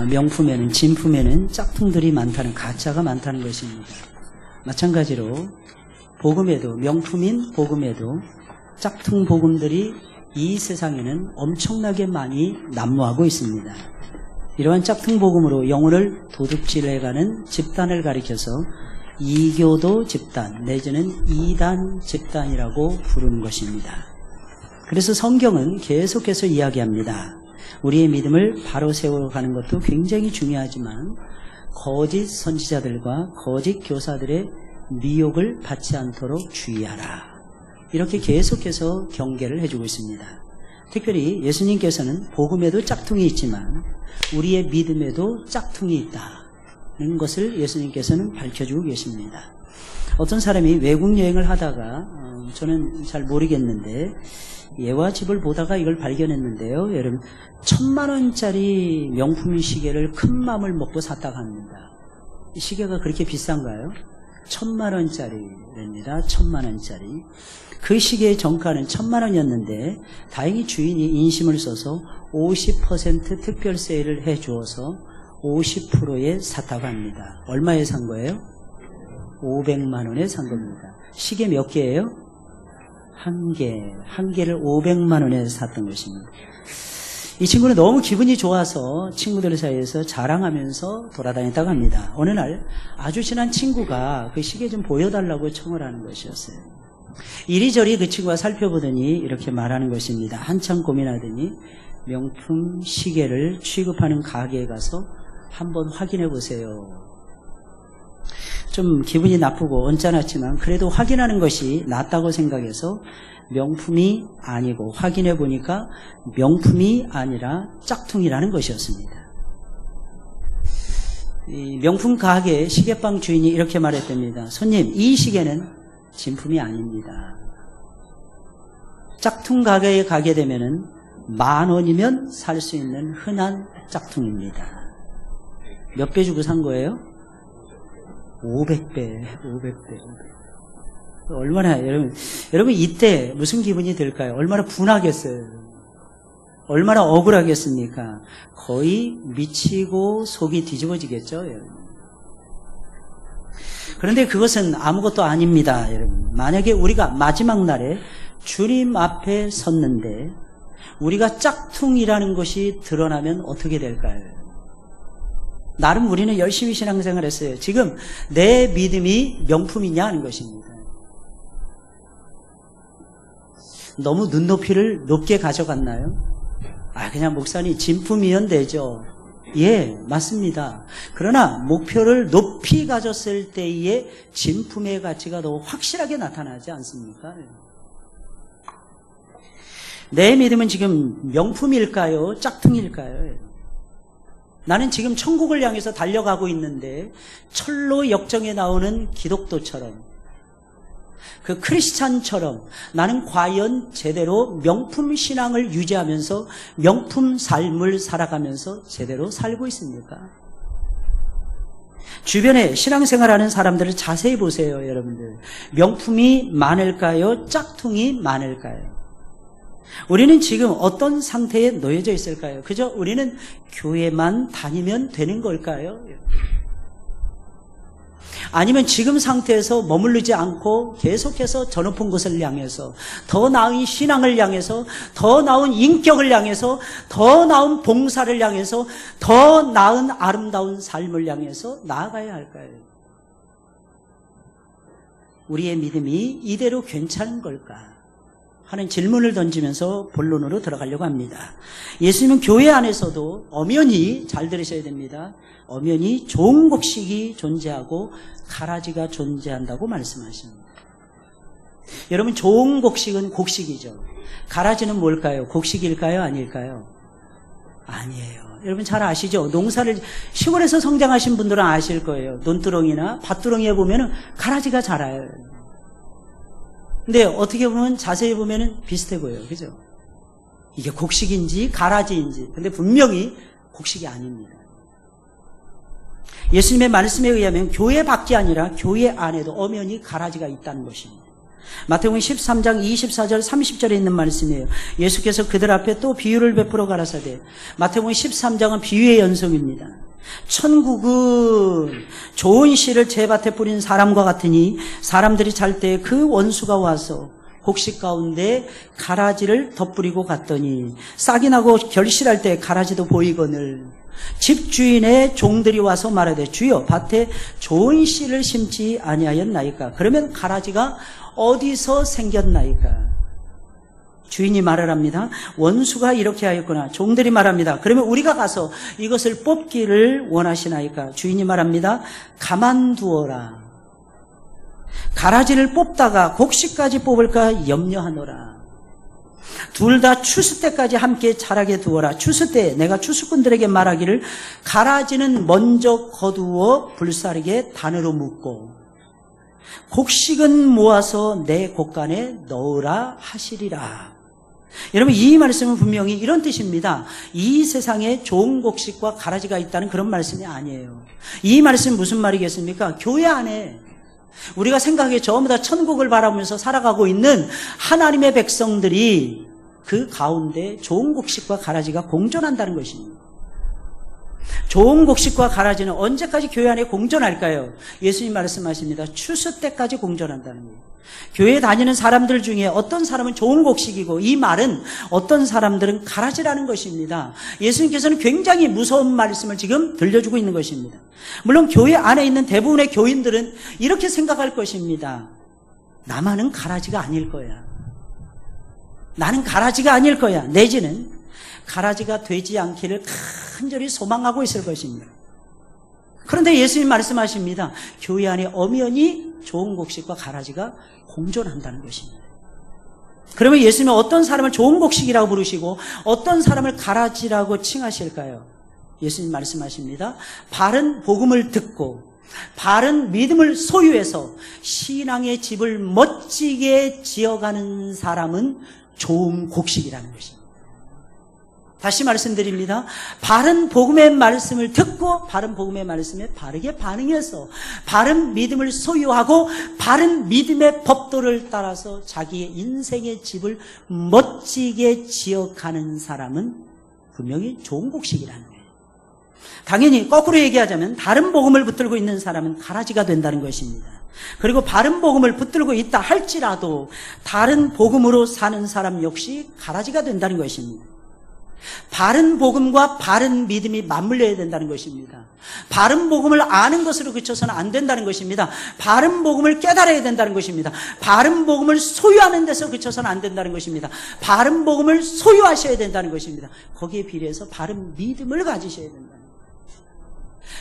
명품에는, 진품에는 짝퉁들이 많다는, 가짜가 많다는 것입니다. 마찬가지로 복음에도, 명품인 복음에도 짝퉁 복음들이 이 세상에는 엄청나게 많이 난무하고 있습니다. 이러한 짝퉁 복음으로 영혼을 도둑질해가는 집단을 가리켜서 이교도 집단 내지는 이단 집단이라고 부르는 것입니다. 그래서 성경은 계속해서 이야기합니다. 우리의 믿음을 바로 세워가는 것도 굉장히 중요하지만 거짓 선지자들과 거짓 교사들의 미혹을 받지 않도록 주의하라. 이렇게 계속해서 경계를 해주고 있습니다. 특별히 예수님께서는 복음에도 짝퉁이 있지만 우리의 믿음에도 짝퉁이 있다는 것을 예수님께서는 밝혀주고 계십니다. 어떤 사람이 외국 여행을 하다가 저는 잘 모르겠는데 예와 집을 보다가 이걸 발견했는데요. 여러분 1,000만 원짜리 명품 시계를 큰 맘을 먹고 샀다고 합니다. 이 시계가 그렇게 비싼가요? 1,000만 원짜리입니다. 1,000만 원짜리. 그 시계의 정가는 1,000만 원이었는데 다행히 주인이 인심을 써서 50% 특별 세일을 해주어서 50%에 샀다고 합니다. 얼마에 산 거예요? 500만 원에 산 겁니다. 시계 몇 개예요? 한 개를 500만 원에 샀던 것입니다. 이 친구는 너무 기분이 좋아서 친구들 사이에서 자랑하면서 돌아다녔다고 합니다. 어느 날 아주 친한 친구가 그 시계 좀 보여달라고 청을 하는 것이었어요. 이리저리 그 친구가 살펴보더니 이렇게 말하는 것입니다. 한참 고민하더니 명품 시계를 취급하는 가게에 가서 한번 확인해 보세요. 좀 기분이 나쁘고 언짢았지만 그래도 확인하는 것이 낫다고 생각해서 명품이 아니고 확인해 보니까 명품이 아니라 짝퉁이라는 것이었습니다. 이 명품 가게 시계방 주인이 이렇게 말했답니다. 손님, 이 시계는 진품이 아닙니다. 짝퉁 가게에 가게 되면은 10,000원이면 살 수 있는 흔한 짝퉁입니다. 몇 배 주고 산 거예요? 500배. 얼마나, 여러분 이때 무슨 기분이 들까요? 얼마나 분하겠어요? 얼마나 억울하겠습니까? 거의 미치고 속이 뒤집어지겠죠, 여러분. 그런데 그것은 아무것도 아닙니다, 여러분. 만약에 우리가 마지막 날에 주님 앞에 섰는데 우리가 짝퉁이라는 것이 드러나면 어떻게 될까요? 나름 우리는 열심히 신앙생활 했어요. 지금 내 믿음이 명품이냐 하는 것입니다. 너무 눈높이를 높게 가져갔나요? 그냥 목사님 진품이면 되죠. 예, 맞습니다. 그러나 목표를 높이 가졌을 때의 진품의 가치가 더 확실하게 나타나지 않습니까? 내 믿음은 지금 명품일까요? 짝퉁일까요? 나는 지금 천국을 향해서 달려가고 있는데 철로 역정에 나오는 기독도처럼 그 크리스찬처럼 나는 과연 제대로 명품 신앙을 유지하면서 명품 삶을 살아가면서 제대로 살고 있습니까? 주변에 신앙생활하는 사람들을 자세히 보세요, 여러분들. 명품이 많을까요? 짝퉁이 많을까요? 우리는 지금 어떤 상태에 놓여져 있을까요? 그저 우리는 교회만 다니면 되는 걸까요? 아니면 지금 상태에서 머무르지 않고 계속해서 저 높은 곳을 향해서 더 나은 신앙을 향해서 더 나은 인격을 향해서 더 나은 봉사를 향해서 더 나은 아름다운 삶을 향해서 나아가야 할까요? 우리의 믿음이 이대로 괜찮은 걸까 하는 질문을 던지면서 본론으로 들어가려고 합니다. 예수님은 교회 안에서도 엄연히 잘 들으셔야 됩니다. 엄연히 좋은 곡식이 존재하고 가라지가 존재한다고 말씀하십니다. 여러분, 좋은 곡식은 곡식이죠. 가라지는 뭘까요? 곡식일까요? 아닐까요? 아니에요. 여러분 잘 아시죠? 농사를 시골에서 성장하신 분들은 아실 거예요. 논두렁이나 밭두렁이에 보면은 가라지가 자라요. 근데 어떻게 보면 자세히 보면은 비슷해 보여요. 그죠? 이게 곡식인지 가라지인지. 근데 분명히 곡식이 아닙니다. 예수님의 말씀에 의하면 교회 밖이 아니라 교회 안에도 엄연히 가라지가 있다는 것입니다. 마태복음 13장 24절 30절에 있는 말씀이에요. 예수께서 그들 앞에 또 비유를 베풀어 가라사대. 마태복음 13장은 비유의 연속입니다. 천국은 좋은 씨를 제밭에 뿌린 사람과 같으니 사람들이 잘 때 그 원수가 와서 곡식 가운데 가라지를 덧뿌리고 갔더니 싹이 나고 결실할 때 가라지도 보이거늘 집주인의 종들이 와서 말하되 주여 밭에 좋은 씨를 심지 아니하였나이까. 그러면 가라지가 어디서 생겼나이까. 주인이 말을 합니다. 원수가 이렇게 하였구나. 종들이 말합니다. 그러면 우리가 가서 이것을 뽑기를 원하시나이까. 주인이 말합니다. 가만두어라. 가라지를 뽑다가 곡식까지 뽑을까 염려하노라. 둘 다 추수 때까지 함께 자라게 두어라. 추수 때 내가 추수꾼들에게 말하기를 가라지는 먼저 거두어 불사르게 단으로 묶고 곡식은 모아서 내 곡간에 넣으라 하시리라. 여러분, 이 말씀은 분명히 이런 뜻입니다. 이 세상에 좋은 곡식과 가라지가 있다는 그런 말씀이 아니에요. 이 말씀은 무슨 말이겠습니까? 교회 안에 우리가 생각하기에 전부 다 천국을 바라보면서 살아가고 있는 하나님의 백성들이 그 가운데 좋은 곡식과 가라지가 공존한다는 것입니다. 좋은 곡식과 가라지는 언제까지 교회 안에 공존할까요? 예수님 말씀하십니다. 추수 때까지 공존한다는 거예요. 교회에 다니는 사람들 중에 어떤 사람은 좋은 곡식이고 이 말은 어떤 사람들은 가라지라는 것입니다. 예수님께서는 굉장히 무서운 말씀을 지금 들려주고 있는 것입니다. 물론 교회 안에 있는 대부분의 교인들은 이렇게 생각할 것입니다. 나만은 가라지가 아닐 거야. 나는 가라지가 아닐 거야. 내지는 가라지가 되지 않기를 간절히 소망하고 있을 것입니다. 그런데 예수님 말씀하십니다. 교회 안에 엄연히 좋은 곡식과 가라지가 공존한다는 것입니다. 그러면 예수님은 어떤 사람을 좋은 곡식이라고 부르시고 어떤 사람을 가라지라고 칭하실까요? 예수님 말씀하십니다. 바른 복음을 듣고 바른 믿음을 소유해서 신앙의 집을 멋지게 지어가는 사람은 좋은 곡식이라는 것입니다. 다시 말씀드립니다. 바른 복음의 말씀을 듣고 바른 복음의 말씀에 바르게 반응해서 바른 믿음을 소유하고 바른 믿음의 법도를 따라서 자기의 인생의 집을 멋지게 지어가는 사람은 분명히 좋은 곡식이라는 거예요. 당연히 거꾸로 얘기하자면 다른 복음을 붙들고 있는 사람은 가라지가 된다는 것입니다. 그리고 바른 복음을 붙들고 있다 할지라도 다른 복음으로 사는 사람 역시 가라지가 된다는 것입니다. 바른 복음과 바른 믿음이 맞물려야 된다는 것입니다. 바른 복음을 아는 것으로 그쳐서는 안 된다는 것입니다. 바른 복음을 깨달아야 된다는 것입니다. 바른 복음을 소유하는 데서 그쳐서는 안 된다는 것입니다. 바른 복음을 소유하셔야 된다는 것입니다. 거기에 비례해서 바른 믿음을 가지셔야 된다는 것입니다.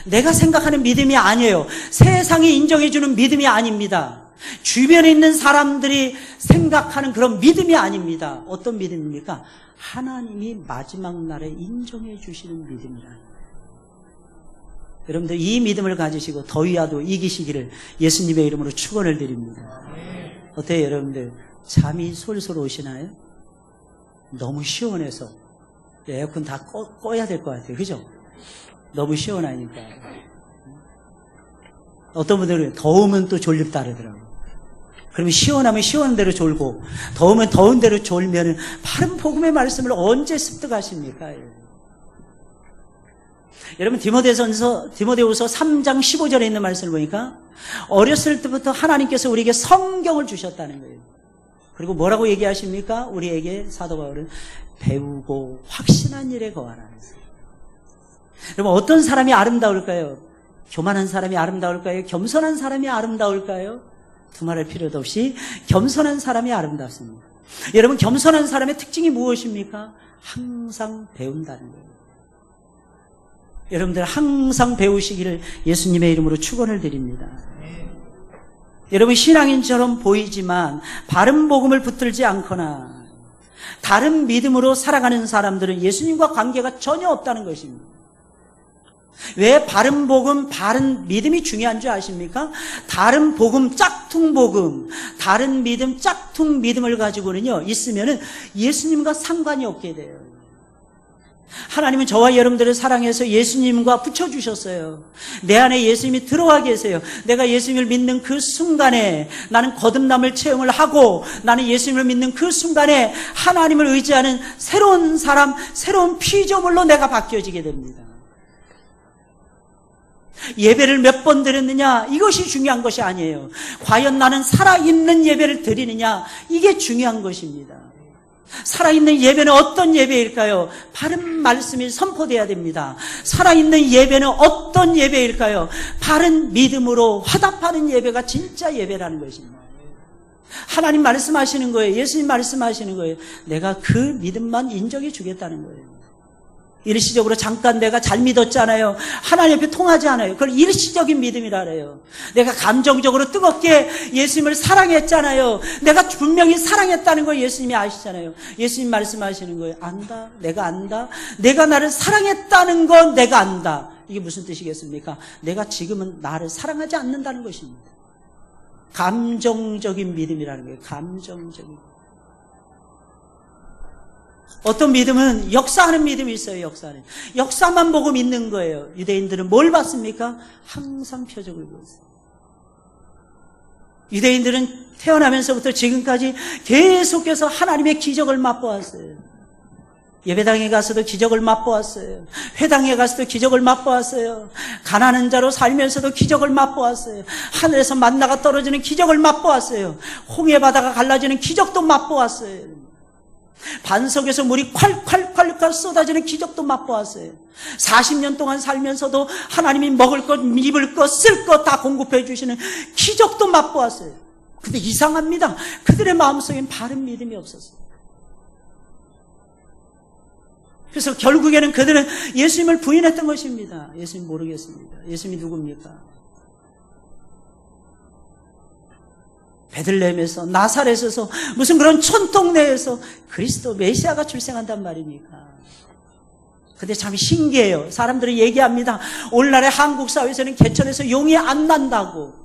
내가 생각하는 믿음이 아니에요. 세상이 인정해주는 믿음이 아닙니다. 주변에 있는 사람들이 생각하는 그런 믿음이 아닙니다. 어떤 믿음입니까? 하나님이 마지막 날에 인정해 주시는 믿음이라는 거예요. 여러분들 이 믿음을 가지시고 더위와도 이기시기를 예수님의 이름으로 축원을 드립니다. 어때요 여러분들? 잠이 솔솔 오시나요? 너무 시원해서 에어컨 다 꺼야 될 것 같아요. 그죠? 너무 시원하니까. 어떤 분들은 더우면 또 졸립다 그러더라고요. 그러면 시원하면 시원한 대로 졸고 더우면 더운 대로 졸면 바른 복음의 말씀을 언제 습득하십니까? 여러분 디모데후서 3장 15절에 있는 말씀을 보니까 어렸을 때부터 하나님께서 우리에게 성경을 주셨다는 거예요. 그리고 뭐라고 얘기하십니까? 우리에게 사도 바울은 배우고 확신한 일에 거하라. 여러분 어떤 사람이 아름다울까요? 교만한 사람이 아름다울까요? 겸손한 사람이 아름다울까요? 두말할 필요도 없이 겸손한 사람이 아름답습니다. 여러분 겸손한 사람의 특징이 무엇입니까? 항상 배운다는 거예요. 여러분들 항상 배우시기를 예수님의 이름으로 축원을 드립니다. 여러분 신앙인처럼 보이지만 바른 복음을 붙들지 않거나 다른 믿음으로 살아가는 사람들은 예수님과 관계가 전혀 없다는 것입니다. 왜 바른 복음, 바른 믿음이 중요한 줄 아십니까? 다른 복음, 짝퉁 복음, 다른 믿음, 짝퉁 믿음을 가지고는요, 있으면은 예수님과 상관이 없게 돼요. 하나님은 저와 여러분들을 사랑해서 예수님과 붙여주셨어요. 내 안에 예수님이 들어와 계세요. 내가 예수님을 믿는 그 순간에 나는 거듭남을 체험을 하고 나는 예수님을 믿는 그 순간에 하나님을 의지하는 새로운 사람, 새로운 피조물로 내가 바뀌어지게 됩니다. 예배를 몇 번 드렸느냐, 이것이 중요한 것이 아니에요. 과연 나는 살아있는 예배를 드리느냐, 이게 중요한 것입니다. 살아있는 예배는 어떤 예배일까요? 바른 말씀이 선포돼야 됩니다. 살아있는 예배는 어떤 예배일까요? 바른 믿음으로 화답하는 예배가 진짜 예배라는 것입니다. 하나님 말씀하시는 거예요. 예수님 말씀하시는 거예요. 내가 그 믿음만 인정해 주겠다는 거예요. 일시적으로 잠깐 내가 잘 믿었잖아요. 하나님 앞에 통하지 않아요. 그걸 일시적인 믿음이라 그래요. 내가 감정적으로 뜨겁게 예수님을 사랑했잖아요. 내가 분명히 사랑했다는 걸 예수님이 아시잖아요. 예수님 말씀하시는 거예요. 안다. 내가 안다. 내가 나를 사랑했다는 건 내가 안다. 이게 무슨 뜻이겠습니까? 내가 지금은 나를 사랑하지 않는다는 것입니다. 감정적인 믿음이라는 거예요. 감정적인. 어떤 믿음은 역사하는 믿음이 있어요. 역사만 보고 믿는 거예요. 유대인들은 뭘 봤습니까? 항상 표적을 보였어요. 유대인들은 태어나면서부터 지금까지 계속해서 하나님의 기적을 맛보았어요. 예배당에 가서도 기적을 맛보았어요. 회당에 가서도 기적을 맛보았어요. 가난한 자로 살면서도 기적을 맛보았어요. 하늘에서 만나가 떨어지는 기적을 맛보았어요. 홍해 바다가 갈라지는 기적도 맛보았어요. 반석에서 물이 콸콸콸 쏟아지는 기적도 맛보았어요. 40년 동안 살면서도 하나님이 먹을 것, 입을 것, 쓸 것 다 공급해 주시는 기적도 맛보았어요. 근데 이상합니다. 그들의 마음속엔 바른 믿음이 없었어요. 그래서 결국에는 그들은 예수님을 부인했던 것입니다. 예수님 모르겠습니다. 예수님이 누굽니까? 베들레헴에서, 나사렛에서, 무슨 그런 촌동네에서 그리스도 메시아가 출생한단 말입니까? 근데 참 신기해요. 사람들이 얘기합니다. 오늘날의 한국 사회에서는 개천에서 용이 안 난다고.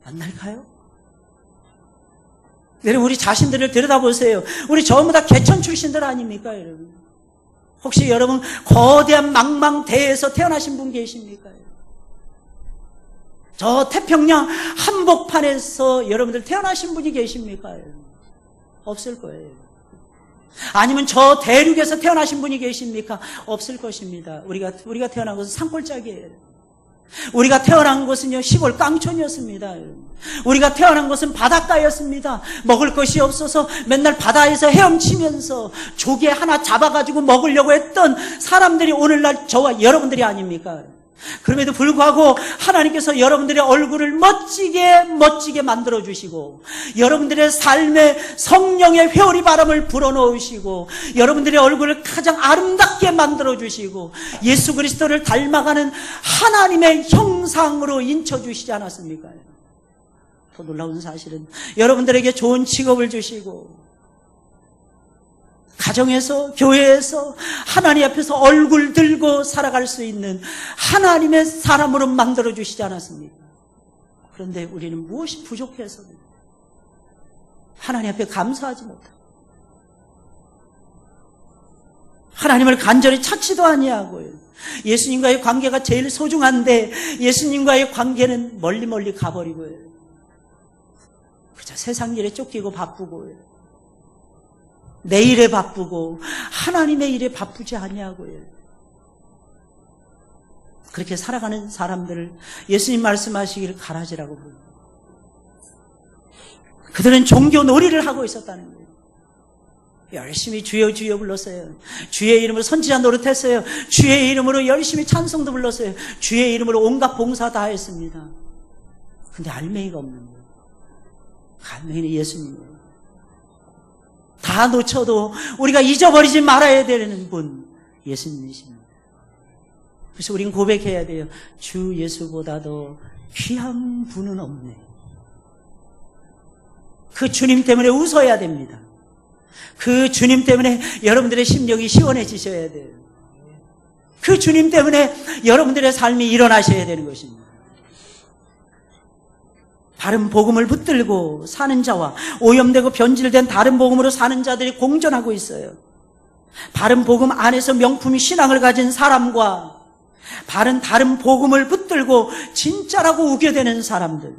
안 날까요? 여러분, 우리 자신들을 들여다보세요. 우리 전부 다 개천 출신들 아닙니까, 여러분? 혹시 여러분 거대한 망망대해에서 태어나신 분 계십니까? 저 태평양 한복판에서 여러분들 태어나신 분이 계십니까? 없을 거예요. 아니면 저 대륙에서 태어나신 분이 계십니까? 없을 것입니다. 우리가 태어난 것은 산골짜기예요. 우리가 태어난 곳은요, 시골 깡촌이었습니다. 우리가 태어난 곳은 바닷가였습니다. 먹을 것이 없어서 맨날 바다에서 헤엄치면서 조개 하나 잡아가지고 먹으려고 했던 사람들이 오늘날 저와 여러분들이 아닙니까? 그럼에도 불구하고 하나님께서 여러분들의 얼굴을 멋지게 만들어주시고 여러분들의 삶에 성령의 회오리 바람을 불어넣으시고 여러분들의 얼굴을 가장 아름답게 만들어주시고 예수 그리스도를 닮아가는 하나님의 형상으로 인쳐주시지 않았습니까? 더 놀라운 사실은 여러분들에게 좋은 직업을 주시고 가정에서, 교회에서 하나님 앞에서 얼굴 들고 살아갈 수 있는 하나님의 사람으로 만들어주시지 않았습니까? 그런데 우리는 무엇이 부족해서 하나님 앞에 감사하지 못하고 하나님을 간절히 찾지도 아니하고요. 예수님과의 관계가 제일 소중한데 예수님과의 관계는 멀리 가버리고요. 그저 세상 일에 쫓기고 바쁘고요. 내 일에 바쁘고 하나님의 일에 바쁘지 아니하고요. 그렇게 살아가는 사람들을 예수님 말씀하시기를 가라지라고 부릅니다. 그들은 종교 놀이를 하고 있었다는 거예요. 열심히 주여 주여 불렀어요. 주의 이름으로 선지자 노릇했어요. 주의 이름으로 열심히 찬송도 불렀어요. 주의 이름으로 온갖 봉사 다 했습니다. 근데 알맹이가 없는 거예요. 알맹이는 예수님이에요. 다 놓쳐도 우리가 잊어버리지 말아야 되는 분 예수님이십니다. 그래서 우린 고백해야 돼요. 주 예수보다도 귀한 분은 없네. 그 주님 때문에 웃어야 됩니다. 그 주님 때문에 여러분들의 심령이 시원해지셔야 돼요. 그 주님 때문에 여러분들의 삶이 일어나셔야 되는 것입니다. 다른 복음을 붙들고 사는 자와 오염되고 변질된 다른 복음으로 사는 자들이 공존하고 있어요. 바른 복음 안에서 명품 신앙을 가진 사람과 다른 복음을 붙들고 진짜라고 우겨대는 사람들,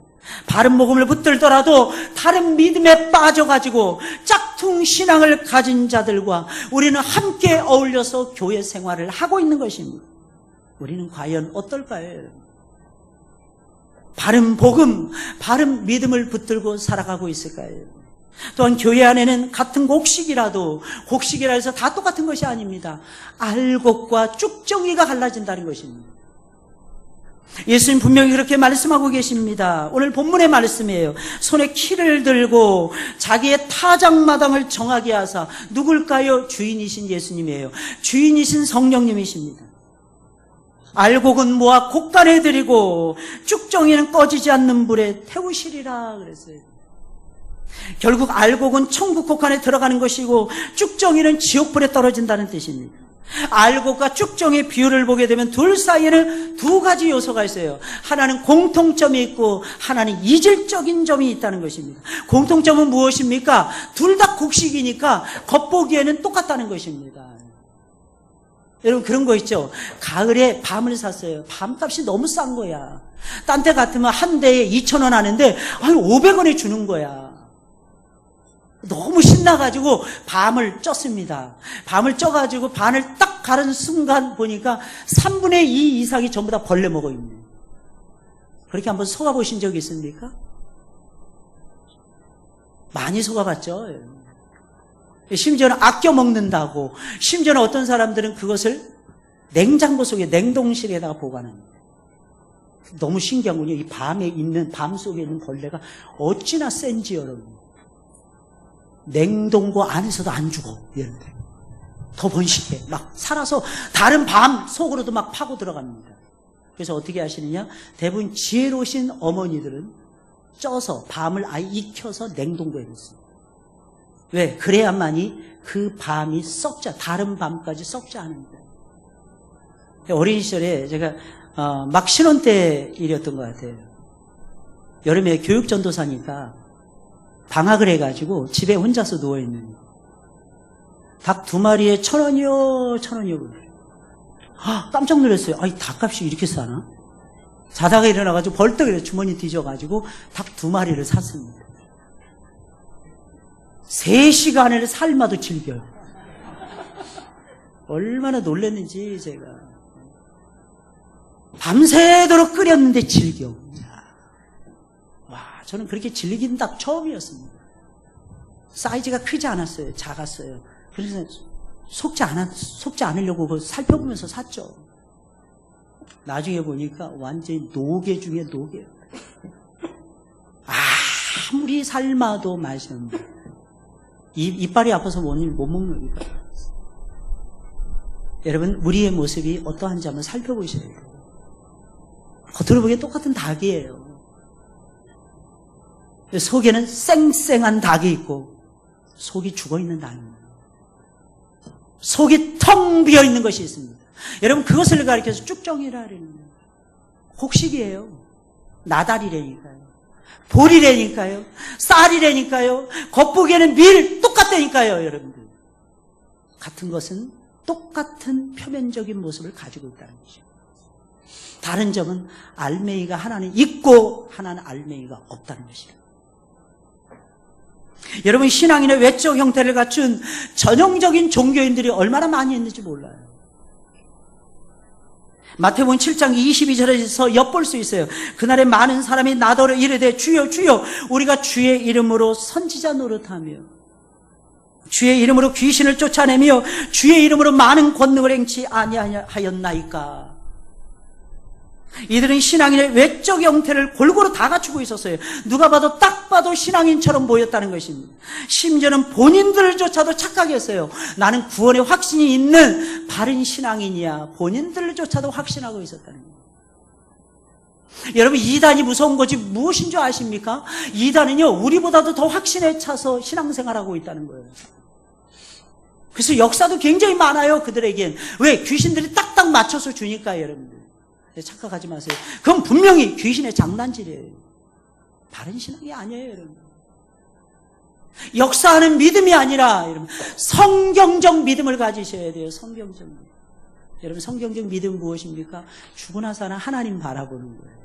바른 복음을 붙들더라도 다른 믿음에 빠져가지고 짝퉁 신앙을 가진 자들과 우리는 함께 어울려서 교회 생활을 하고 있는 것입니다. 우리는 과연 어떨까요? 바른 복음, 바른 믿음을 붙들고 살아가고 있을까요? 또한 교회 안에는 같은 곡식이라 해서 다 똑같은 것이 아닙니다. 알곡과 쭉정이가 갈라진다는 것입니다. 예수님 분명히 그렇게 말씀하고 계십니다. 오늘 본문의 말씀이에요. 손에 키를 들고 자기의 타작마당을 정하게 하사, 누굴까요? 주인이신 예수님이에요. 주인이신 성령님이십니다. 알곡은 모아 곡간에 들이고 쭉정이는 꺼지지 않는 불에 태우시리라 그랬어요. 결국 알곡은 천국 곡간에 들어가는 것이고 쭉정이는 지옥불에 떨어진다는 뜻입니다. 알곡과 쭉정의 비율을 보게 되면 둘 사이에는 두 가지 요소가 있어요. 하나는 공통점이 있고 하나는 이질적인 점이 있다는 것입니다. 공통점은 무엇입니까? 둘 다 곡식이니까 겉보기에는 똑같다는 것입니다. 여러분 그런 거 있죠? 가을에 밤을 샀어요. 밤값이 너무 싼 거야. 딴 데 같으면 한 대에 2,000원 하는데 500원에 주는 거야. 너무 신나가지고 밤을 쪘습니다. 밤을 쪄가지고 반을 딱 가른 순간 보니까 3분의 2 이상이 전부 다 벌레 먹어 있네. 그렇게 한번 속아보신 적이 있습니까? 많이 속아봤죠. 심지어는 아껴 먹는다고, 심지어는 어떤 사람들은 그것을 냉장고 속에, 냉동실에다가 보관합니다. 너무 신기한 군요. 이 밤 속에 있는 벌레가 어찌나 센지 여러분. 냉동고 안에서도 안 죽어. 얘네들 더 번식해. 막 살아서 다른 밤 속으로도 막 파고 들어갑니다. 그래서 어떻게 하시느냐? 대부분 지혜로우신 어머니들은 쪄서 밤을 아예 익혀서 냉동고에 넣습니다. 왜? 그래야만이 그 밤이 다른 밤까지 썩지 않은 거예요. 어린 시절에 제가 막 신혼 때 일이었던 것 같아요. 여름에 교육전도사니까 방학을 해가지고 집에 혼자서 누워있는 닭 2마리에 1,000원이요 1,000원이요. 깜짝 놀랐어요. 이 닭값이 이렇게 싸나? 자다가 일어나가지고 벌떡 주머니 뒤져가지고 닭 2마리를 샀습니다. 3시간을 삶아도 질겨요. 얼마나 놀랐는지 제가. 밤새도록 끓였는데 질겨. 저는 그렇게 질긴 닭 처음이었습니다. 사이즈가 크지 않았어요. 작았어요. 그래서 속지 않으려고 그거 살펴보면서 샀죠. 나중에 보니까 완전히 노개 중에 노개예요. 아무리 삶아도 맛이 없는. 이빨이 아파서 못 먹는 이빨. 여러분, 우리의 모습이 어떠한지 한번 살펴보셔야 돼요. 겉으로 보기엔 똑같은 닭이에요. 속에는 쌩쌩한 닭이 있고 속이 죽어있는 닭입니다. 속이 텅 비어있는 것이 있습니다. 여러분 그것을 가리켜서 쭉정이라는 곡식이에요. 나달이라니까요. 보리라니까요. 쌀이라니까요. 겉보기에는 밀 똑같다니까요. 여러분들 같은 것은 똑같은 표면적인 모습을 가지고 있다는 거죠. 다른 점은 알맹이가 하나는 있고 하나는 알맹이가 없다는 것입니다. 여러분 신앙인의 외적 형태를 갖춘 전형적인 종교인들이 얼마나 많이 있는지 몰라요. 마태복음 7장 22절에서 엿볼 수 있어요. 그날에 많은 사람이 나더러 이르되 주여 주여 우리가 주의 이름으로 선지자 노릇하며 주의 이름으로 귀신을 쫓아내며 주의 이름으로 많은 권능을 행치 아니하였나이까. 이들은 신앙인의 외적 형태를 골고루 다 갖추고 있었어요. 누가 봐도 딱 봐도 신앙인처럼 보였다는 것입니다. 심지어는 본인들조차도 착각했어요. 나는 구원의 확신이 있는 바른 신앙인이야. 본인들조차도 확신하고 있었다는 거예요. 여러분 이단이 무서운 것이 무엇인 줄 아십니까? 이단은요 우리보다도 더 확신에 차서 신앙생활하고 있다는 거예요. 그래서 역사도 굉장히 많아요 그들에겐. 왜? 귀신들이 딱딱 맞춰서 주니까. 여러분들 착각하지 마세요. 그건 분명히 귀신의 장난질이에요. 바른 신앙이 아니에요. 여러분. 역사하는 믿음이 아니라 여러분 성경적 믿음을 가지셔야 돼요. 성경적 믿음. 여러분 성경적 믿음은 무엇입니까? 죽으나 사나 하나님 바라보는 거예요.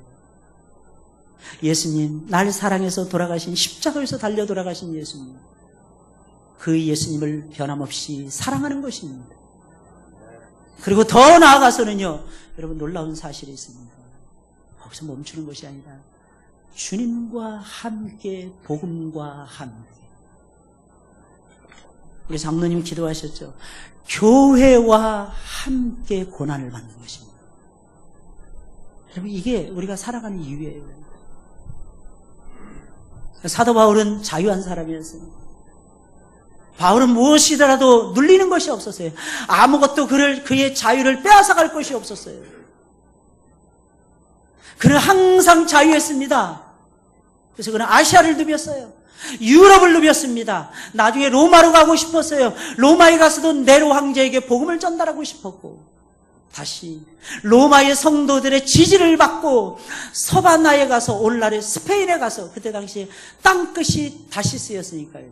예수님, 날 사랑해서 돌아가신, 십자가에서 달려 돌아가신 예수님, 그 예수님을 변함없이 사랑하는 것입니다. 그리고 더 나아가서는요, 여러분 놀라운 사실이 있습니다. 거기서 멈추는 것이 아니라 주님과 함께, 복음과 함께. 우리 장로님 기도하셨죠. 교회와 함께 고난을 받는 것입니다. 여러분 이게 우리가 살아가는 이유예요. 사도 바울은 자유한 사람이었습니다. 바울은 무엇이더라도 눌리는 것이 없었어요. 아무것도 그의 자유를 빼앗아갈 것이 없었어요. 그는 항상 자유했습니다. 그래서 그는 아시아를 누볐어요. 유럽을 누볐습니다. 나중에 로마로 가고 싶었어요. 로마에 가서도 네로 황제에게 복음을 전달하고 싶었고, 다시 로마의 성도들의 지지를 받고 서바나에 가서, 오늘날의 스페인에 가서, 그때 당시에 땅끝이 다시 쓰였으니까요,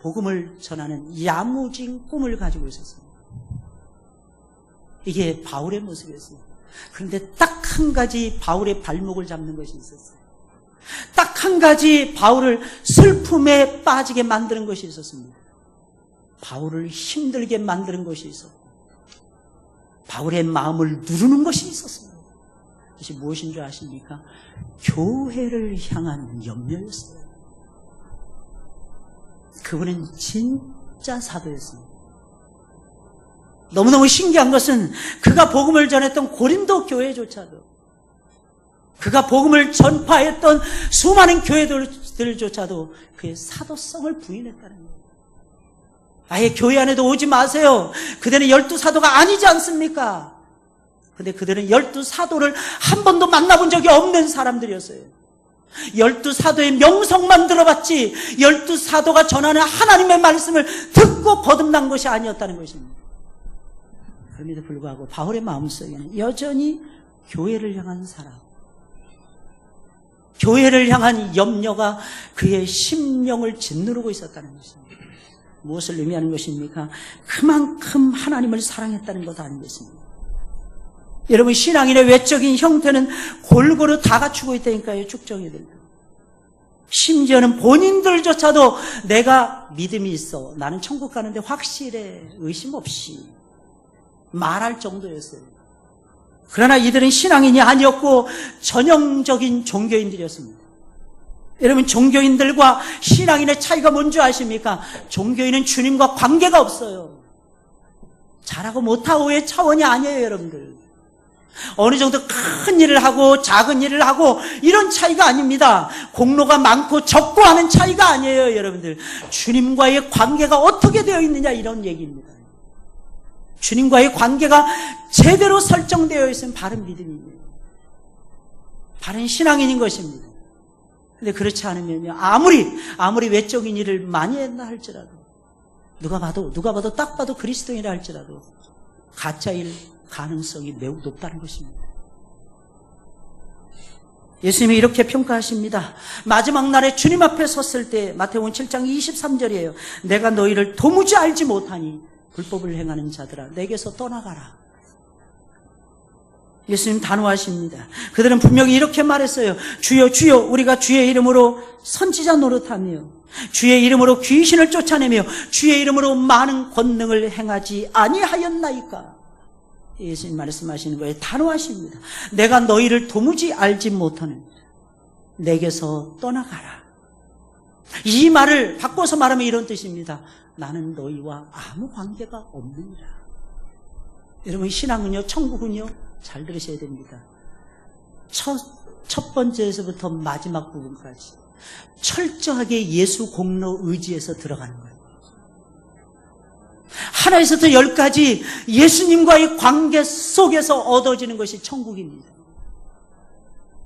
복음을 전하는 야무진 꿈을 가지고 있었습니다. 이게 바울의 모습이었어요. 그런데 딱 한 가지 바울의 발목을 잡는 것이 있었어요. 딱 한 가지 바울을 슬픔에 빠지게 만드는 것이 있었습니다. 바울을 힘들게 만드는 것이 있었고, 바울의 마음을 누르는 것이 있었습니다. 그것이 무엇인 줄 아십니까? 교회를 향한 염려였어요. 그분은 진짜 사도였습니다. 너무너무 신기한 것은 그가 복음을 전했던 고린도 교회조차도, 그가 복음을 전파했던 수많은 교회들조차도 그의 사도성을 부인했다는 거예요. 아예 교회 안에도 오지 마세요. 그들은 12사도가 아니지 않습니까? 근데 그들은 12사도를 한 번도 만나본 적이 없는 사람들이었어요. 12사도의 명성만 들어봤지 12사도가 전하는 하나님의 말씀을 듣고 거듭난 것이 아니었다는 것입니다. 그럼에도 불구하고 바울의 마음속에는 여전히 교회를 향한 사랑, 교회를 향한 염려가 그의 심령을 짓누르고 있었다는 것입니다. 무엇을 의미하는 것입니까? 그만큼 하나님을 사랑했다는 것 아니겠습니까? 여러분 신앙인의 외적인 형태는 골고루 다 갖추고 있다니까요. 축정이들도. 심지어는 본인들조차도 내가 믿음이 있어, 나는 천국 가는데 확실해, 의심 없이 말할 정도였어요. 그러나 이들은 신앙인이 아니었고 전형적인 종교인들이었습니다. 여러분 종교인들과 신앙인의 차이가 뭔지 아십니까? 종교인은 주님과 관계가 없어요. 잘하고 못하고의 차원이 아니에요. 여러분들 어느 정도 큰 일을 하고 작은 일을 하고 이런 차이가 아닙니다. 공로가 많고 적고 하는 차이가 아니에요. 여러분들 주님과의 관계가 어떻게 되어 있느냐, 이런 얘기입니다. 주님과의 관계가 제대로 설정되어 있으면 바른 믿음이에요. 바른 신앙인인 것입니다. 근데 그렇지 않으면요, 아무리 외적인 일을 많이 했나 할지라도, 누가 봐도 딱 봐도 그리스도인이라 할지라도 가짜일 가능성이 매우 높다는 것입니다. 예수님이 이렇게 평가하십니다. 마지막 날에 주님 앞에 섰을 때, 마태복음 7장 23절이에요. 내가 너희를 도무지 알지 못하니 불법을 행하는 자들아 내게서 떠나가라. 예수님 단호하십니다. 그들은 분명히 이렇게 말했어요. 주여 주여, 우리가 주의 이름으로 선지자 노릇하며 주의 이름으로 귀신을 쫓아내며 주의 이름으로 많은 권능을 행하지 아니하였나이까. 예수님 말씀하시는 거예요. 단호하십니다. 내가 너희를 도무지 알지 못하는 내게서 떠나가라. 이 말을 바꿔서 말하면 이런 뜻입니다. 나는 너희와 아무 관계가 없느니라. 여러분 신앙은요, 천국은요, 잘 들으셔야 됩니다. 첫 번째에서부터 마지막 부분까지 철저하게 예수 공로 의지에서 들어가는 거예요. 하나에서부터 10까지 예수님과의 관계 속에서 얻어지는 것이 천국입니다.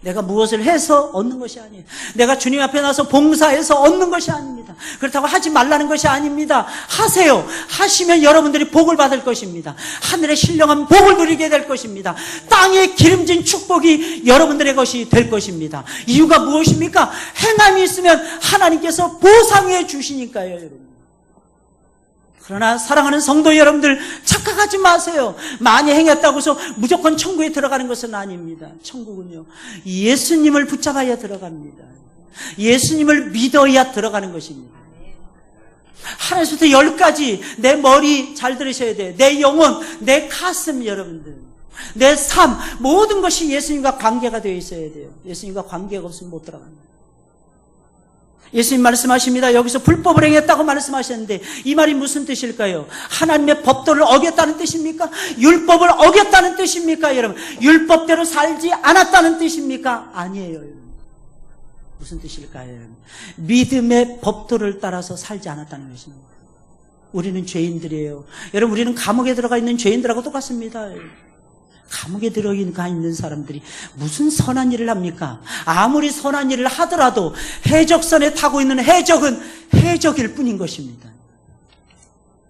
내가 무엇을 해서 얻는 것이 아니에요. 내가 주님 앞에 나서 봉사해서 얻는 것이 아닙니다. 그렇다고 하지 말라는 것이 아닙니다. 하세요. 하시면 여러분들이 복을 받을 것입니다. 하늘의 신령한 복을 누리게 될 것입니다. 땅에 기름진 축복이 여러분들의 것이 될 것입니다. 이유가 무엇입니까? 행함이 있으면 하나님께서 보상해 주시니까요, 여러분. 그러나 사랑하는 성도 여러분들, 착각하지 마세요. 많이 행했다고 해서 무조건 천국에 들어가는 것은 아닙니다. 천국은요, 예수님을 붙잡아야 들어갑니다. 예수님을 믿어야 들어가는 것입니다. 하나에서부터 10가지, 내 머리 잘 들으셔야 돼요. 내 영혼, 내 가슴, 여러분들, 내 삶, 모든 것이 예수님과 관계가 되어 있어야 돼요. 예수님과 관계가 없으면 못 들어갑니다. 예수님 말씀하십니다. 여기서 불법을 행했다고 말씀하셨는데 이 말이 무슨 뜻일까요? 하나님의 법도를 어겼다는 뜻입니까? 율법을 어겼다는 뜻입니까? 여러분, 율법대로 살지 않았다는 뜻입니까? 아니에요, 여러분. 무슨 뜻일까요? 여러분? 믿음의 법도를 따라서 살지 않았다는 것입니다. 우리는 죄인들이에요. 여러분, 우리는 감옥에 들어가 있는 죄인들하고 똑같습니다. 감옥에 들어가 있는 사람들이 무슨 선한 일을 합니까? 아무리 선한 일을 하더라도 해적선에 타고 있는 해적은 해적일 뿐인 것입니다.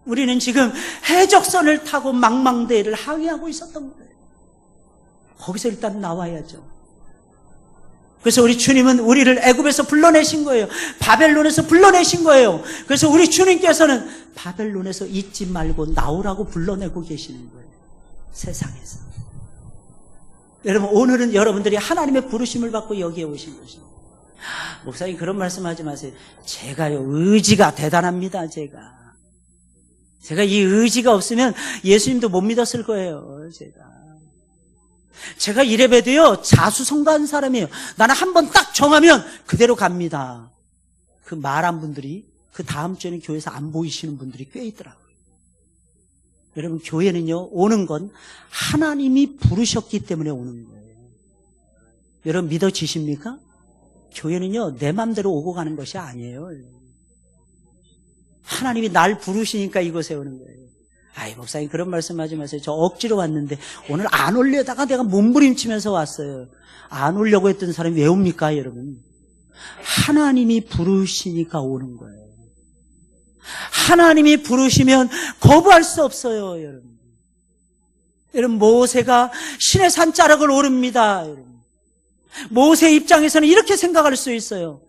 우리는 지금 해적선을 타고 망망대해를 항해하고 있었던 거예요. 거기서 일단 나와야죠. 그래서 우리 주님은 우리를 애굽에서 불러내신 거예요. 바벨론에서 불러내신 거예요. 그래서 우리 주님께서는 바벨론에서 잊지 말고 나오라고 불러내고 계시는 거예요. 세상에서. 여러분, 오늘은 여러분들이 하나님의 부르심을 받고 여기에 오신 것입니다. 목사님, 그런 말씀하지 마세요. 제가요, 의지가 대단합니다. 제가 이 의지가 없으면 예수님도 못 믿었을 거예요. 제가 이래봬도요, 자수성가한 사람이에요. 나는 한번 딱 정하면 그대로 갑니다. 그 말한 분들이 그 다음 주에는 교회에서 안 보이시는 분들이 꽤 있더라고요. 여러분, 교회는요, 오는 건 하나님이 부르셨기 때문에 오는 거예요. 여러분, 믿어지십니까? 교회는요, 내 맘대로 오고 가는 것이 아니에요. 하나님이 날 부르시니까 이곳에 오는 거예요. 아이, 목사님, 그런 말씀하지 마세요. 저 억지로 왔는데 오늘 안 오려다가 내가 몸부림치면서 왔어요. 안 오려고 했던 사람이 왜 옵니까, 여러분? 하나님이 부르시니까 오는 거예요. 하나님이 부르시면 거부할 수 없어요, 여러분. 여러분, 모세가 신의 산자락을 오릅니다, 여러분. 모세 입장에서는 이렇게 생각할 수 있어요.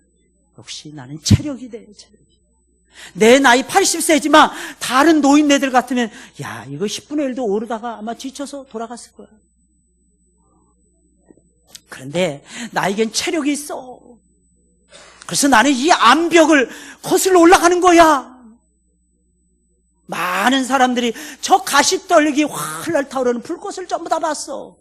역시 나는 체력이 돼, 체력이. 내 나이 80세지만 다른 노인네들 같으면 야, 이거 10분의 1도 오르다가 아마 지쳐서 돌아갔을 거야. 그런데 나에겐 체력이 있어. 그래서 나는 이 암벽을 거슬러 올라가는 거야. 많은 사람들이 저 가시떨기 활활 타오르는 불꽃을 전부 다 봤어.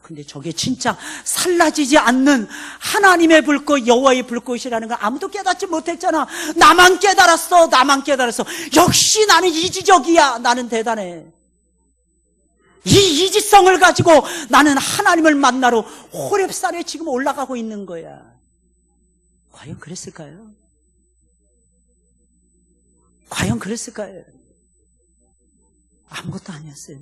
근데 저게 진짜 살라지지 않는 하나님의 불꽃, 여호와의 불꽃이라는 걸 아무도 깨닫지 못했잖아. 나만 깨달았어. 나만 깨달았어. 역시 나는 이지적이야. 나는 대단해. 이 이지성을 가지고 나는 하나님을 만나러 호렙산에 지금 올라가고 있는 거야. 과연 그랬을까요? 과연 그랬을까요? 아무것도 아니었어요.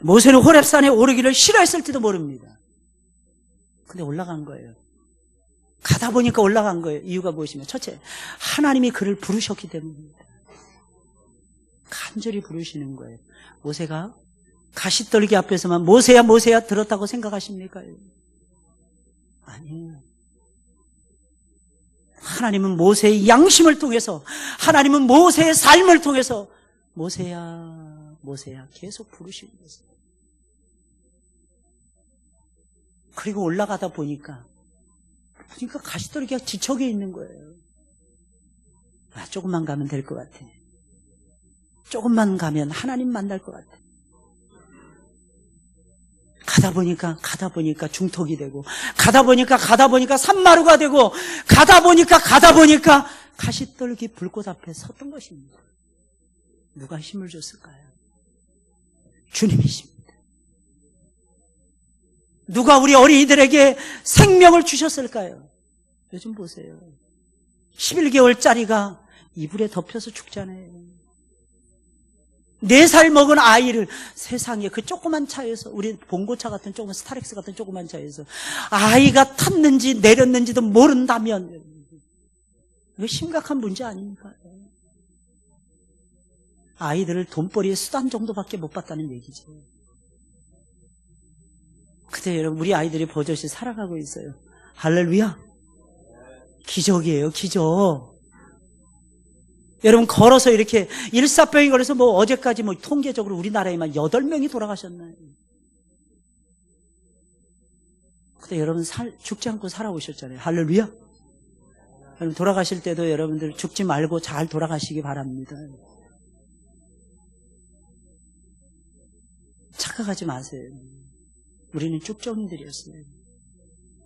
모세는 호렙산에 오르기를 싫어했을지도 모릅니다. 근데 올라간 거예요. 가다 보니까 올라간 거예요. 이유가 무엇이면, 첫째, 하나님이 그를 부르셨기 때문입니다. 간절히 부르시는 거예요. 모세가 가시떨기 앞에서만 모세야 모세야 들었다고 생각하십니까? 아니에요. 하나님은 모세의 양심을 통해서, 하나님은 모세의 삶을 통해서 모세야 모세야 계속 부르시는 거예요. 그리고 올라가다 보니까 가시떨기가 지척에 있는 거예요. 아, 조금만 가면 될 것 같아. 조금만 가면 하나님 만날 것 같아. 가다 보니까 중턱이 되고, 가다 보니까 산마루가 되고, 가다 보니까 가시떨기 불꽃 앞에 섰던 것입니다. 누가 힘을 줬을까요? 주님이십니다. 누가 우리 어린이들에게 생명을 주셨을까요? 요즘 보세요. 11개월짜리가 이불에 덮여서 죽잖아요. 4살 먹은 아이를 세상에 그 조그만 차에서, 우리 봉고차 같은 조그만 스타렉스 같은 조그만 차에서 아이가 탔는지 내렸는지도 모른다면 이거 심각한 문제 아닙니까? 아이들을 돈벌이의 수단 정도밖에 못 봤다는 얘기죠. 근데 여러분, 우리 아이들이 버젓이 살아가고 있어요. 할렐루야. 기적이에요, 기적. 여러분, 걸어서 이렇게 일사병이 걸려서 어제까지 통계적으로 우리나라에만 8명이 돌아가셨나요? 근데 여러분 죽지 않고 살아오셨잖아요. 할렐루야. 여러분, 돌아가실 때도 여러분들 죽지 말고 잘 돌아가시기 바랍니다. 착각하지 마세요. 우리는 쭉정이들이었어요.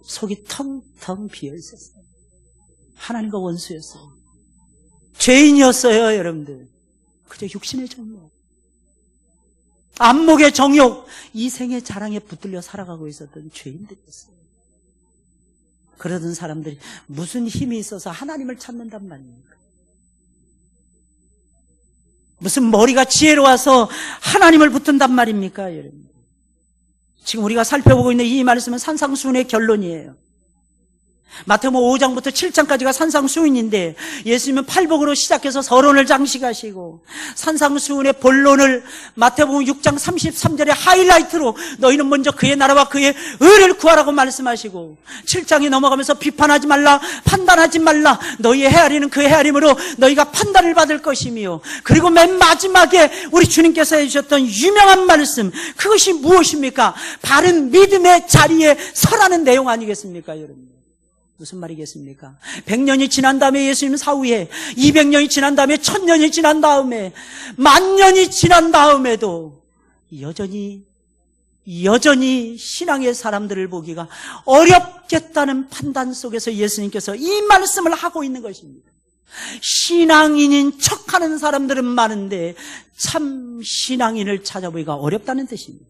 속이 텅텅 비어 있었어요. 하나님과 원수였어요. 죄인이었어요, 여러분들. 그저 육신의 정욕, 안목의 정욕, 이생의 자랑에 붙들려 살아가고 있었던 죄인들이었어요. 그러던 사람들이 무슨 힘이 있어서 하나님을 찾는단 말입니까? 무슨 머리가 지혜로워서 하나님을 붙든단 말입니까, 여러분? 지금 우리가 살펴보고 있는 이 말씀은 산상수훈의 결론이에요. 마태복음 5장부터 7장까지가 산상수훈인데 예수님은 팔복으로 시작해서 서론을 장식하시고 산상수훈의 본론을 마태복음 6장 33절의 하이라이트로 너희는 먼저 그의 나라와 그의 의를 구하라고 말씀하시고 7장이 넘어가면서 비판하지 말라, 판단하지 말라, 너희의 헤아리는 그 헤아림으로 너희가 판단을 받을 것이며, 그리고 맨 마지막에 우리 주님께서 해주셨던 유명한 말씀, 그것이 무엇입니까? 바른 믿음의 자리에 서라는 내용 아니겠습니까, 여러분? 무슨 말이겠습니까? 100년이 지난 다음에 예수님 사후에 200년이 지난 다음에 1000년이 지난 다음에 10,000년이 지난 다음에도 여전히 신앙의 사람들을 보기가 어렵겠다는 판단 속에서 예수님께서 이 말씀을 하고 있는 것입니다. 신앙인인 척하는 사람들은 많은데 참 신앙인을 찾아보기가 어렵다는 뜻입니다.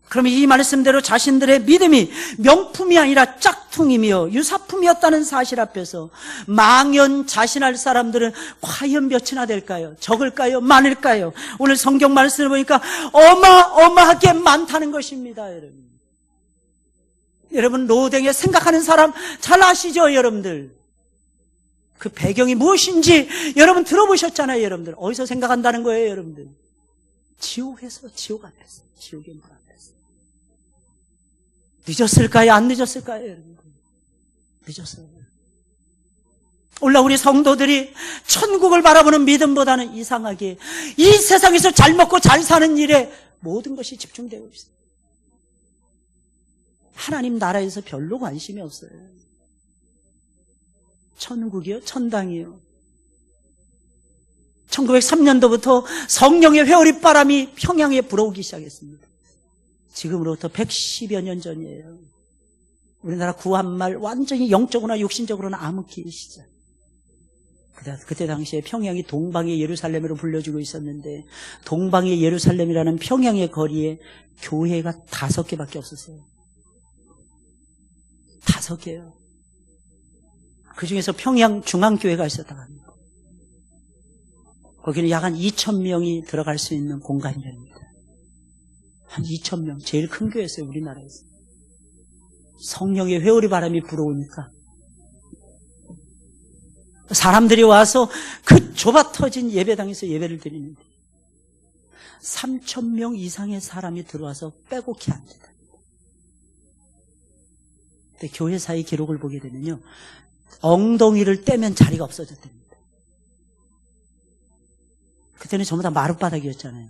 그러면 이 말씀대로 자신들의 믿음이 명품이 아니라 짝퉁이며 유사품이었다는 사실 앞에서 망연자신할 사람들은 과연 몇이나 될까요? 적을까요? 많을까요? 오늘 성경 말씀을 보니까 어마어마하게 많다는 것입니다, 여러분. 여러분, 로댕에 생각하는 사람 잘 아시죠, 여러분들? 그 배경이 무엇인지 여러분 들어보셨잖아요, 여러분들. 어디서 생각한다는 거예요, 여러분들? 지옥에서, 지옥 앞에서, 지옥의 문 앞에서. 늦었을까요? 안 늦었을까요, 여러분? 늦었어요. 오늘 우리 성도들이 천국을 바라보는 믿음보다는 이상하게 이 세상에서 잘 먹고 잘 사는 일에 모든 것이 집중되고 있어요. 하나님 나라에서 별로 관심이 없어요. 천국이요? 천당이요? 1903년도부터 성령의 회오릿바람이 평양에 불어오기 시작했습니다. 지금으로부터 110여 년 전이에요. 우리나라 구한말 완전히 영적으로나 육신적으로나 암흑기의 시절. 그때 당시에 평양이 동방의 예루살렘으로 불려지고 있었는데 동방의 예루살렘이라는 평양의 거리에 교회가 5개밖에 없었어요. 5개요. 그 중에서 평양 중앙교회가 있었다고 합니다. 거기는 약 한 2,000명이 들어갈 수 있는 공간이랍니다. 한 2,000명, 제일 큰 교회였어요, 우리나라에서. 성령의 회오리 바람이 불어오니까 사람들이 와서 그 좁아 터진 예배당에서 예배를 드리는데 3,000명 이상의 사람이 들어와서 빼곡히 앉았다. 근데 교회사의 기록을 보게 되면요, 엉덩이를 떼면 자리가 없어졌답니다. 그때는 전부 다 마룻바닥이었잖아요.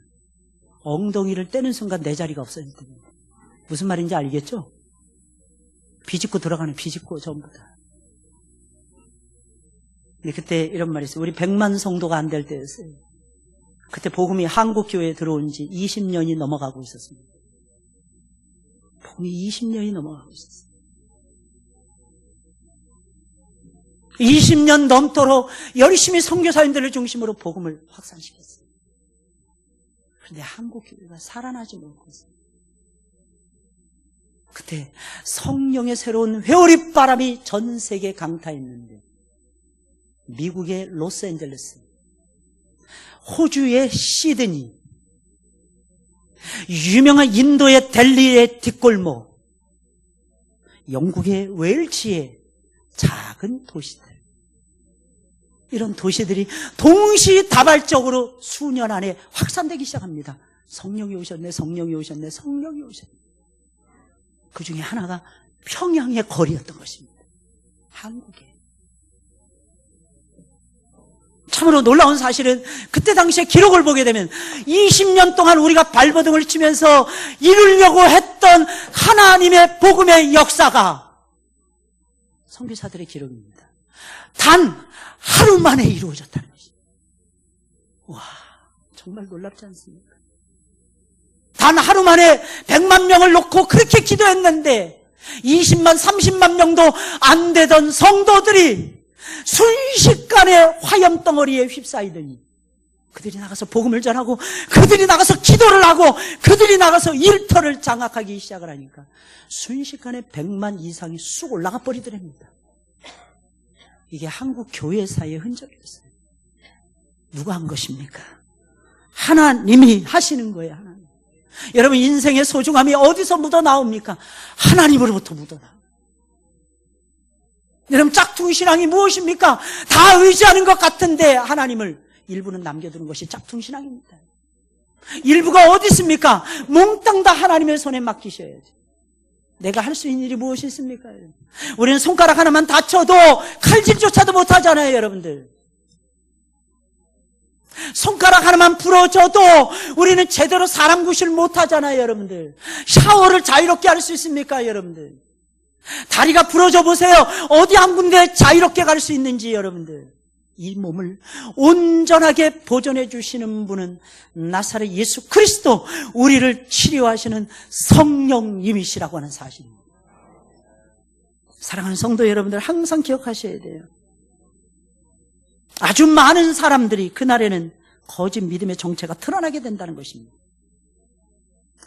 엉덩이를 떼는 순간 내 자리가 없어졌답니다. 무슨 말인지 알겠죠? 비집고 들어가는, 비집고 전부 다. 근데 그때 이런 말이 있어요. 우리 100만 성도가 안 될 때였어요. 그때 복음이 한국교회에 들어온 지 20년이 넘어가고 있었습니다. 복음이 20년이 넘어가고 있었어요. 20년 넘도록 열심히 선교사님들을 중심으로 복음을 확산시켰어요. 그런데 한국교회가 살아나지 못했어요. 그때 성령의 새로운 회오리 바람이 전 세계에 강타했는데 미국의 로스앤젤레스 호주의 시드니, 유명한 인도의 델리의 뒷골목, 영국의 웨일즈의 작은 도시들, 이런 도시들이 동시다발적으로 수년 안에 확산되기 시작합니다. 성령이 오셨네, 성령이 오셨네, 성령이 오셨네. 그 중에 하나가 평양의 거리였던 것입니다. 한국에. 참으로 놀라운 사실은 그때 당시에 기록을 보게 되면 20년 동안 우리가 발버둥을 치면서 이루려고 했던 하나님의 복음의 역사가 선교사들의 기록입니다. 단 하루 만에 이루어졌다는 것입니다. 와, 정말 놀랍지 않습니까? 단 하루 만에 100만 명을 놓고 그렇게 기도했는데 20만, 30만 명도 안 되던 성도들이 순식간에 화염덩어리에 휩싸이더니 그들이 나가서 복음을 전하고 그들이 나가서 기도를 하고 그들이 나가서 일터를 장악하기 시작을 하니까 순식간에 100만 이상이 쑥 올라가 버리더랍니다. 이게 한국 교회사의 흔적이었어요. 누가 한 것입니까? 하나님이 하시는 거예요. 하나님. 여러분, 인생의 소중함이 어디서 묻어나옵니까? 하나님으로부터 묻어나옵니다. 여러분, 짝퉁신앙이 무엇입니까? 다 의지하는 것 같은데 하나님을 일부는 남겨두는 것이 짝퉁신앙입니다. 일부가 어디 있습니까? 몽땅 다 하나님의 손에 맡기셔야지. 내가 할 수 있는 일이 무엇이 있습니까? 우리는 손가락 하나만 다쳐도 칼질조차도 못하잖아요, 여러분들. 손가락 하나만 부러져도 우리는 제대로 사람 구실 못하잖아요, 여러분들. 샤워를 자유롭게 할 수 있습니까, 여러분들? 다리가 부러져 보세요. 어디 한 군데 자유롭게 갈 수 있는지, 여러분들. 이 몸을 온전하게 보존해 주시는 분은 나사렛 예수 그리스도, 우리를 치료하시는 성령님이시라고 하는 사실입니다. 사랑하는 성도 여러분들, 항상 기억하셔야 돼요. 아주 많은 사람들이 그날에는 거짓 믿음의 정체가 드러나게 된다는 것입니다.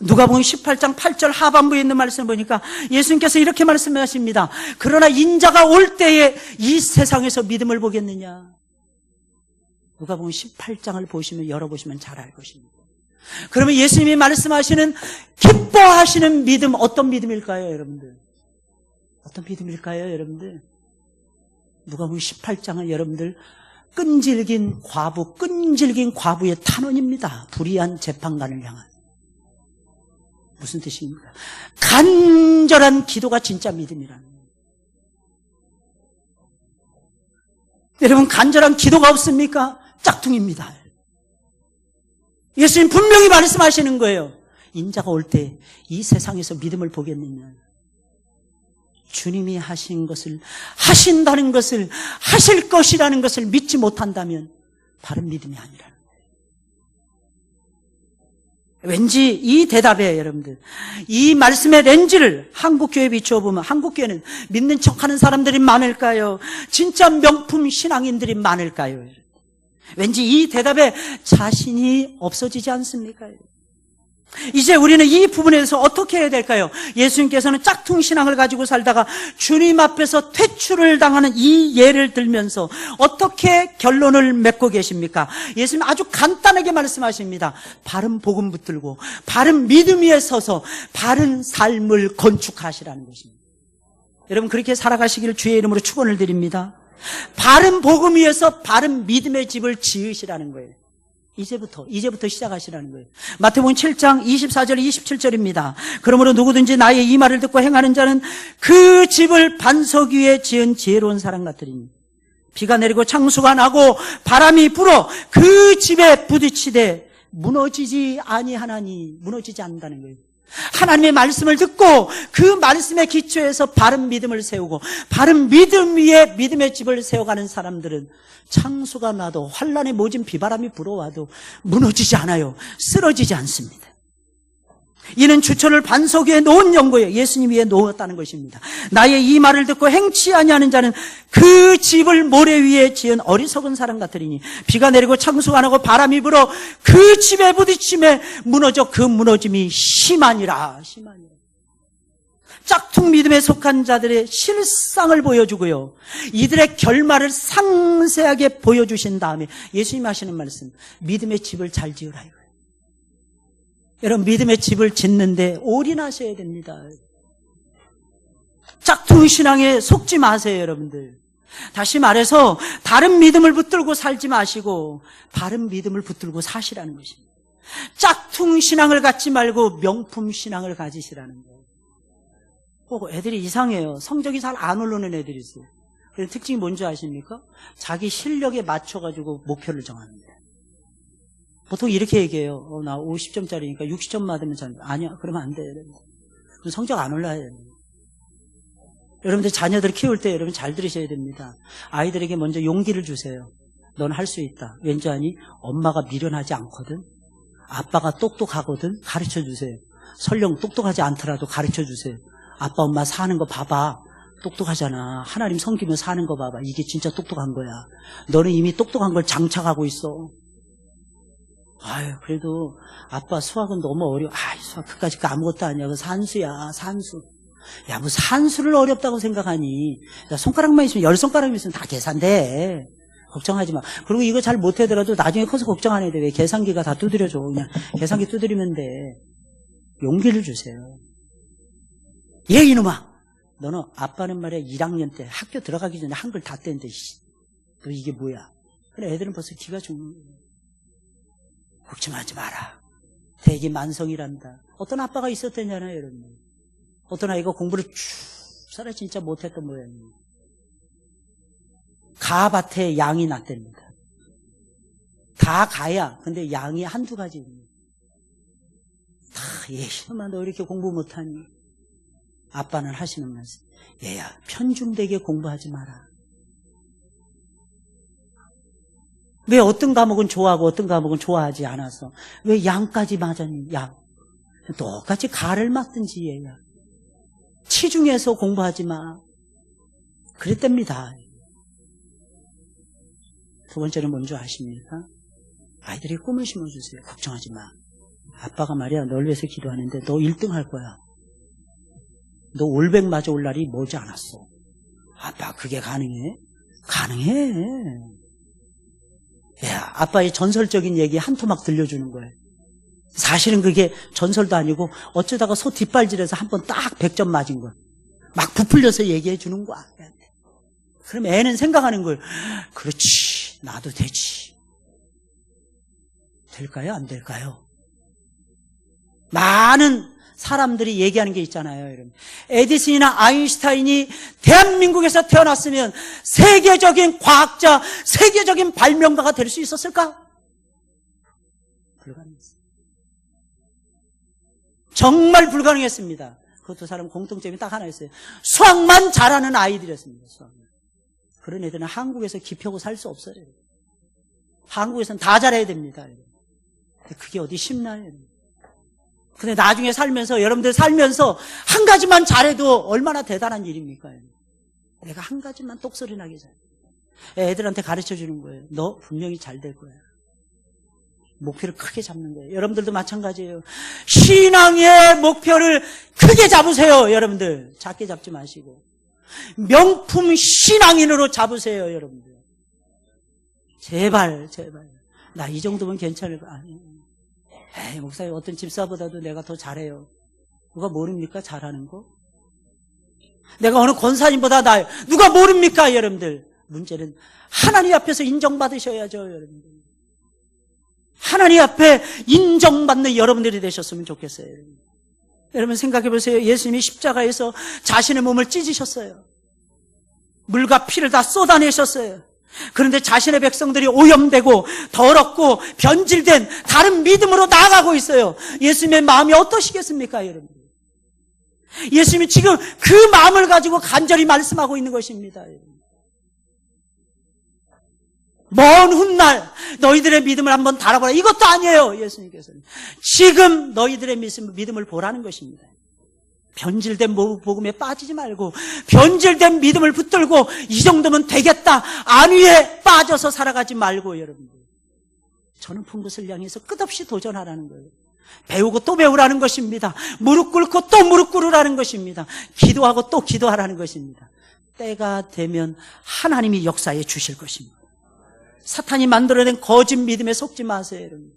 누가복음 18장 8절 하반부에 있는 말씀을 보니까 예수님께서 이렇게 말씀하십니다. 그러나 인자가 올 때에 이 세상에서 믿음을 보겠느냐. 누가복음 18장을 보시면, 열어보시면 잘 알 것입니다. 그러면 예수님이 말씀하시는 기뻐하시는 믿음, 어떤 믿음일까요, 여러분들? 어떤 믿음일까요, 여러분들? 누가복음 18장은 여러분들 끈질긴 과부의 탄원입니다. 불의한 재판관을 향한. 무슨 뜻입니까? 간절한 기도가 진짜 믿음이라는 거예요. 여러분, 간절한 기도가 없습니까? 짝퉁입니다. 예수님 분명히 말씀하시는 거예요. 인자가 올 때 이 세상에서 믿음을 보겠느냐. 주님이 하신 것을, 하신다는 것을, 하실 것이라는 것을 믿지 못한다면 바른 믿음이 아니라는 거예요. 왠지 이 대답에 여러분들, 이 말씀의 렌즈를 한국교회에 비추어 보면 한국교회는 믿는 척하는 사람들이 많을까요? 진짜 명품 신앙인들이 많을까요? 왠지 이 대답에 자신이 없어지지 않습니까? 이제 우리는 이 부분에서 어떻게 해야 될까요? 예수님께서는 짝퉁 신앙을 가지고 살다가 주님 앞에서 퇴출을 당하는 이 예를 들면서 어떻게 결론을 맺고 계십니까? 예수님 아주 간단하게 말씀하십니다. 바른 복음 붙들고 바른 믿음 위에 서서 바른 삶을 건축하시라는 것입니다. 여러분, 그렇게 살아가시기를 주의 이름으로 축원을 드립니다. 바른 복음 위에서 바른 믿음의 집을 지으시라는 거예요. 이제부터 시작하시라는 거예요. 마태복음 7장 24절 27절입니다. 그러므로 누구든지 나의 이 말을 듣고 행하는 자는 그 집을 반석 위에 지은 지혜로운 사람 같으리니 비가 내리고 창수가 나고 바람이 불어 그 집에 부딪히되 무너지지 아니하나니, 무너지지 않는다는 거예요. 하나님의 말씀을 듣고 그 말씀의 기초에서 바른 믿음을 세우고 바른 믿음 위에 믿음의 집을 세워가는 사람들은 창수가 나도 환란의 모진 비바람이 불어와도 무너지지 않아요. 쓰러지지 않습니다. 이는 주천을 반석 위에 놓은 연고에 예수님 위에 놓았다는 것입니다. 나의 이 말을 듣고 행치 아니하는 자는 그 집을 모래 위에 지은 어리석은 사람 같으리니 비가 내리고 창수가 나고 바람이 불어 그 집에 부딪힘에 무너져 그 무너짐이 심하니라. 짝퉁 믿음에 속한 자들의 실상을 보여주고요. 이들의 결말을 상세하게 보여주신 다음에 예수님 하시는 말씀, 믿음의 집을 잘 지으라 이거예요. 여러분, 믿음의 집을 짓는데 올인하셔야 됩니다. 짝퉁 신앙에 속지 마세요, 여러분들. 다시 말해서 다른 믿음을 붙들고 살지 마시고 바른 믿음을 붙들고 사시라는 것입니다. 짝퉁 신앙을 갖지 말고 명품 신앙을 가지시라는 거예요. 애들이 이상해요. 성적이 잘 안 오르는 애들이 있어요. 그 특징이 뭔지 아십니까? 자기 실력에 맞춰가지고 목표를 정합니다. 보통 이렇게 얘기해요. 나 50점짜리니까 60점 맞으면 아니야, 그러면 안 돼. 그럼 성적 안 올라요. 여러분들 자녀들 키울 때 여러분 잘 들으셔야 됩니다. 아이들에게 먼저 용기를 주세요. 넌 할 수 있다. 왠지 아니? 엄마가 미련하지 않거든. 아빠가 똑똑하거든. 가르쳐 주세요. 설령 똑똑하지 않더라도 가르쳐 주세요. 아빠 엄마 사는 거 봐봐. 똑똑하잖아. 하나님 섬기며 사는 거 봐봐. 이게 진짜 똑똑한 거야. 너는 이미 똑똑한 걸 장착하고 있어. 아유, 그래도 아빠 수학은 너무 어려워. 수학 그까짓 거 아무것도 아니야. 그 산수야, 산수. 야, 뭐 산수를 어렵다고 생각하니. 야, 손가락만 있으면, 10손가락만 있으면 다 계산돼. 걱정하지 마. 그리고 이거 잘 못하더라도 나중에 커서 걱정 안 해야 돼. 왜 계산기가 다 두드려줘. 그냥 계산기 두드리면 돼. 용기를 주세요. 얘 이놈아, 너는 아빠는 말이야 1학년 때 학교 들어가기 전에 한글 다 떼는데 너 이게 뭐야. 그래, 애들은 벌써 기가 죽는 거야. 걱정하지 마라. 대기만성이란다. 어떤 아빠가 있었대잖아요, 여러분. 어떤 아이가 공부를 쭉 살아 진짜 못했던 모양이에요. 가밭에 양이 났답니다. 다 가야. 근데 양이 한두 가지 있는. 다 얘기만 너 이렇게 공부 못하니. 아빠는 하시는 말씀. 얘야, 편중되게 공부하지 마라. 왜 어떤 과목은 좋아하고 어떤 과목은 좋아하지 않아서. 왜 양까지 맞았니? 양. 똑같이 가를 맞든지 얘야. 치중해서 공부하지 마. 그랬답니다. 두 번째는 뭔지 아십니까? 아이들이 꿈을 심어주세요. 걱정하지 마. 아빠가 말이야 널 위해서 기도하는데 너 1등 할 거야. 너 올백 맞아 올 날이 머지 않았어. 아빠 그게 가능해? 가능해. 야, 아빠의 전설적인 얘기 한 토막 들려주는 거예요. 사실은 그게 전설도 아니고 어쩌다가 소 뒷발질해서 한 번 딱 100점 맞은 거야. 막 부풀려서 얘기해 주는 거야. 그럼 애는 생각하는 거예요. 그렇지, 나도 되지. 될까요? 안 될까요? 많은 사람들이 얘기하는 게 있잖아요, 여러분. 에디슨이나 아인슈타인이 대한민국에서 태어났으면 세계적인 과학자, 세계적인 발명가가 될 수 있었을까? 불가능했어요. 정말 불가능했습니다. 그 두 사람 공통점이 딱 하나 있어요. 수학만 잘하는 아이들이었습니다. 수학만. 그런 애들은 한국에서 기표고 살 수 없어요. 한국에서는 다 잘해야 됩니다. 그게 어디 쉽나요? 근데 나중에 살면서, 여러분들 살면서 한 가지만 잘해도 얼마나 대단한 일입니까? 내가 한 가지만 똑소리 나게 잘해. 애들한테 가르쳐 주는 거예요. 너 분명히 잘 될 거야. 목표를 크게 잡는 거예요. 여러분들도 마찬가지예요. 신앙의 목표를 크게 잡으세요, 여러분들. 작게 잡지 마시고. 명품 신앙인으로 잡으세요, 여러분들. 제발, 제발. 나 이 정도면 괜찮을 거 아니에요. 에이, 목사님, 어떤 집사보다도 내가 더 잘해요. 누가 모릅니까? 잘하는 거? 내가 어느 권사님보다 나아요. 누가 모릅니까, 여러분들? 문제는 하나님 앞에서 인정받으셔야죠, 여러분들. 하나님 앞에 인정받는 여러분들이 되셨으면 좋겠어요. 여러분 생각해 보세요. 예수님이 십자가에서 자신의 몸을 찢으셨어요. 물과 피를 다 쏟아내셨어요. 그런데 자신의 백성들이 오염되고 더럽고 변질된 다른 믿음으로 나아가고 있어요. 예수님의 마음이 어떠시겠습니까, 여러분? 예수님이 지금 그 마음을 가지고 간절히 말씀하고 있는 것입니다, 여러분. 먼 훗날 너희들의 믿음을 한번 달아보라. 이것도 아니에요, 예수님께서는. 지금 너희들의 믿음을 보라는 것입니다. 변질된 복음에 빠지지 말고 변질된 믿음을 붙들고 이 정도면 되겠다 안위에 빠져서 살아가지 말고, 여러분들. 저는 푼 것을 향해서 끝없이 도전하라는 거예요. 배우고 또 배우라는 것입니다. 무릎 꿇고 또 무릎 꿇으라는 것입니다. 기도하고 또 기도하라는 것입니다. 때가 되면 하나님이 역사해 주실 것입니다. 사탄이 만들어낸 거짓 믿음에 속지 마세요, 여러분.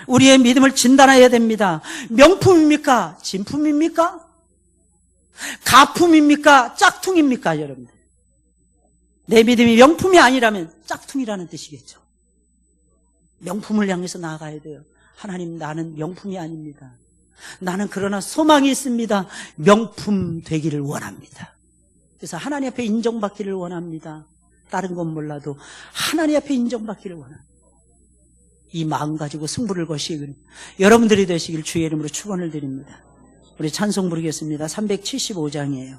우리의 믿음을 진단해야 됩니다. 명품입니까? 진품입니까? 가품입니까? 짝퉁입니까, 여러분들? 내 믿음이 명품이 아니라면 짝퉁이라는 뜻이겠죠. 명품을 향해서 나아가야 돼요. 하나님, 나는 명품이 아닙니다. 나는 그러나 소망이 있습니다. 명품 되기를 원합니다. 그래서 하나님 앞에 인정받기를 원합니다. 다른 건 몰라도 하나님 앞에 인정받기를 원합니다. 이 마음 가지고 승부를 거시길 여러분들이 되시길 주의 이름으로 축원을 드립니다. 우리 찬송 부르겠습니다. 375장이에요.